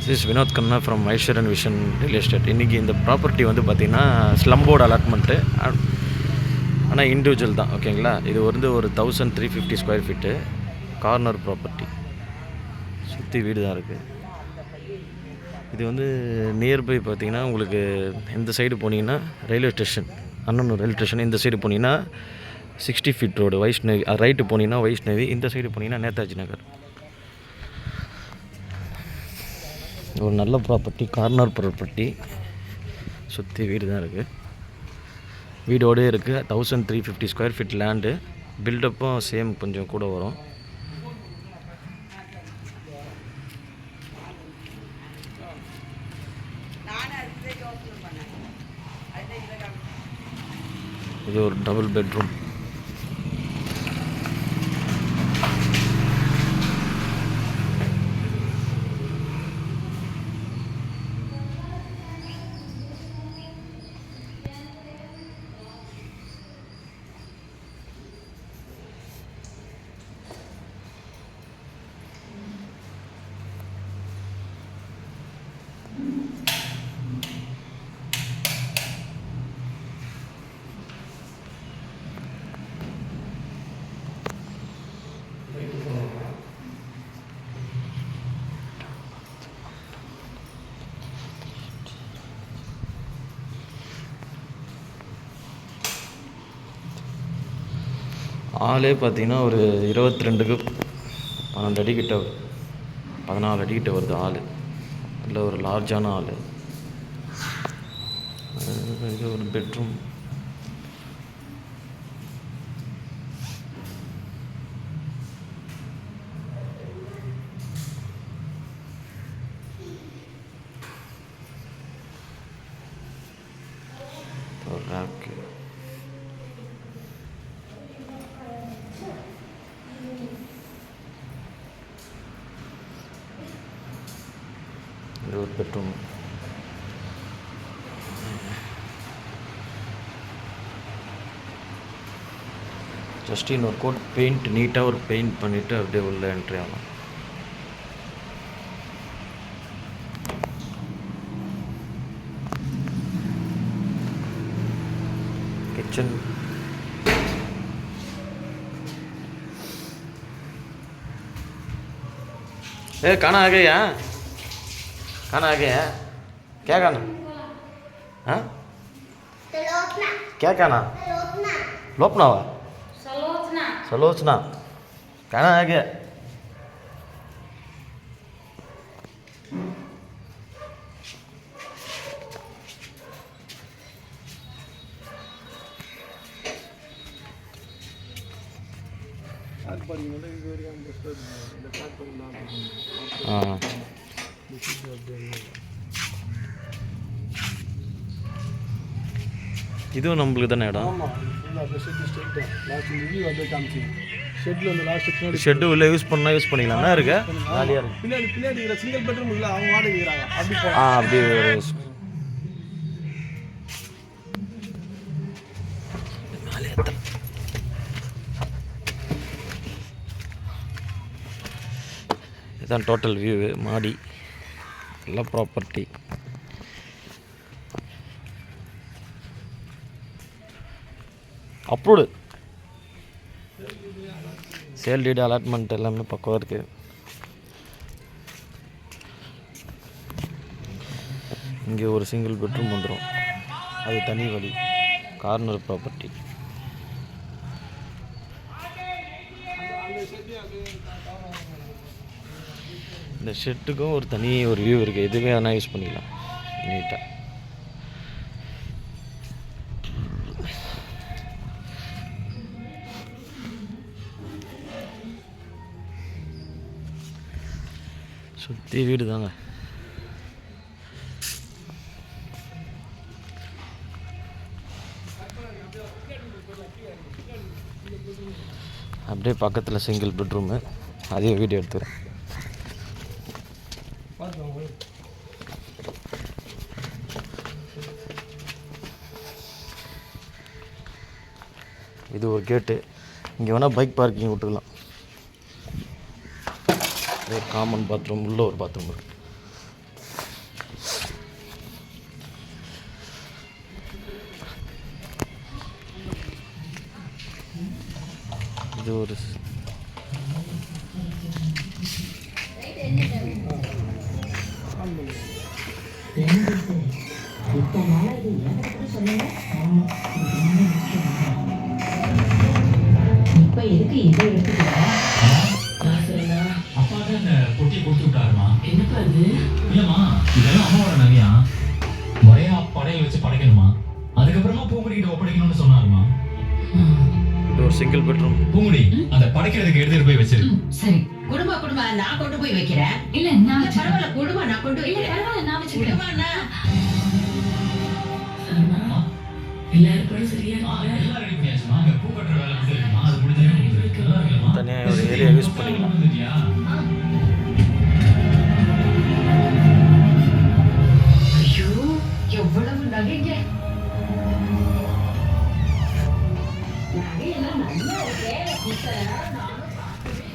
This Vinod Kanna from Aishwaran vision real estate. இன்றைக்கி இந்த property வந்து பார்த்திங்கன்னா ஸ்லம்போர்டு அலாட்மெண்ட்டு, ஆனால் இண்டிவிஜுவல் தான். ஓகேங்களா, இது வந்து ஒரு 1350 ஸ்கொயர் ஃபீட்டு கார்னர் ப்ராப்பர்ட்டி. சுற்றி வீடு தான் இருக்குது. இது வந்து நியர்பை பார்த்திங்கன்னா உங்களுக்கு இந்த சைடு போனீங்கன்னா railway station, Annanur railway station. இந்த சைடு போனீங்கன்னா 60 ஃபீட் ரோடு வைஷ்ணவி, ரைட்டு போனீங்கன்னா வைஷ்ணவி. இந்த சைடு போனீங்கன்னா நேதாஜி நகர். ஒரு நல்ல ப்ராப்பர்ட்டி, கார்னர் ப்ராப்பர்ட்டி. சுற்றி வீடு தான் இருக்குது, வீடோடே இருக்குது. 1350 ஸ்கொயர் ஃபீட் லேண்டு. பில்டப்பும் சேம், கொஞ்சம் கூட வரும். இது ஒரு டபுள் பெட்ரூம். ஆளே பார்த்திங்கன்னா ஒரு 22க்கு 12 அடிக்கிட்ட, 14 அடிக்கிட்ட வருது ஆள். இல்லை ஒரு லார்ஜான ஆள். இது ஒரு பெட்ரூம். ரேக்கு. இது ஒரு பெட்ரூம். ஜஸ்ட் இன்னொரு கோட் பெயிண்ட், நீட்டாக ஒரு பெயிண்ட் பண்ணிவிட்டு அப்படியே உள்ள என்ட்ரி ஆகலாம். किचन ए खाना आ गया, खाना आ गया, क्या खाना? हाँ क्या खाना? लोपना हुआ, सलोचना। खाना आ गया। இதுவும் நம்மளுக்கு தானே இடம். ஷெட்டு உள்ள யூஸ் பண்ணால் யூஸ் பண்ணிக்கலாம். என்ன இருக்கு ஜாலியாக இருக்கு. பின்னாடி சிங்கிள் பெட்ரூம் இல்லை, அவங்க வாடகை இருக்கிறாங்க. அப்படி இதுதான் டோட்டல் வியூ. மாடி, நல்ல property. Approved, sale deed allotment எல்லாமே பக்கவாக இருக்குது. இங்கே ஒரு சிங்கிள் பெட்ரூம் வந்துடும், அது தனி வழி. Corner property. இந்த ஷெட்டுக்கும் ஒரு தனி ஒரு வியூ இருக்குது. எதுவுமே வேணால் யூஸ் பண்ணிக்கலாம் நீட்டாக. சுற்றி வீடு தாங்க. அப்படியே பக்கத்தில் சிங்கிள் பெட்ரூமு, அதையும் வீடியோ எடுத்துக்கிறேன். இது ஒரு கேட்டு. இங்கே வேணால் பைக் பார்க்கிங் விட்டுக்கலாம். காமன் பாத்ரூம், உள்ள ஒரு பாத்ரூம் இருக்குது. இது ஒரு இப்ப எதுக்கு இதை எடுத்துக்கிறேன்? அப்பா தான் இந்த பொட்டியை கொடுத்து விட்டாருமா. என்னப்பா அது? இல்லம்மா, இதெல்லாம் அம்மாவோட நகையா. முறையா படையல் வச்சு படைக்கணுமா, அதுக்கப்புறமா பூங்குடிக்கிட்ட ஒப்படைக்கணும்னு சொன்னாருமா. இது ஒரு சிங்கிள் பெட்ரூம். பூங்குடி அந்த படைக்கிறதுக்கு எடுத்துட்டு போய் வச்சிரு. சரி, குடும்பா நான் கொண்டு போய் வைக்கிறேன். இல்ல நான் இல்ல, பரவாயில்ல, குடும்பா நான் கொண்டு வைக்கிறேன். பரவாயில்ல நான் வச்சுக்கிறேன். குடும்பா எல்லாரும் சரியா எல்லாம் ரெடி பண்ணியாச்சுமா. அங்க பூ கட்டுற வேலை மட்டும் இருக்குமா, அது முடிஞ்சா நல்லா இருக்குமா. தனியாக ஒரு ஏரியா யூஸ் பண்ணிக்கலாம். ஐயோ, எவ்வளவு நகைங்க. நகையெல்லாம் நல்லா இருக்கே. நானும் பார்க்கவே.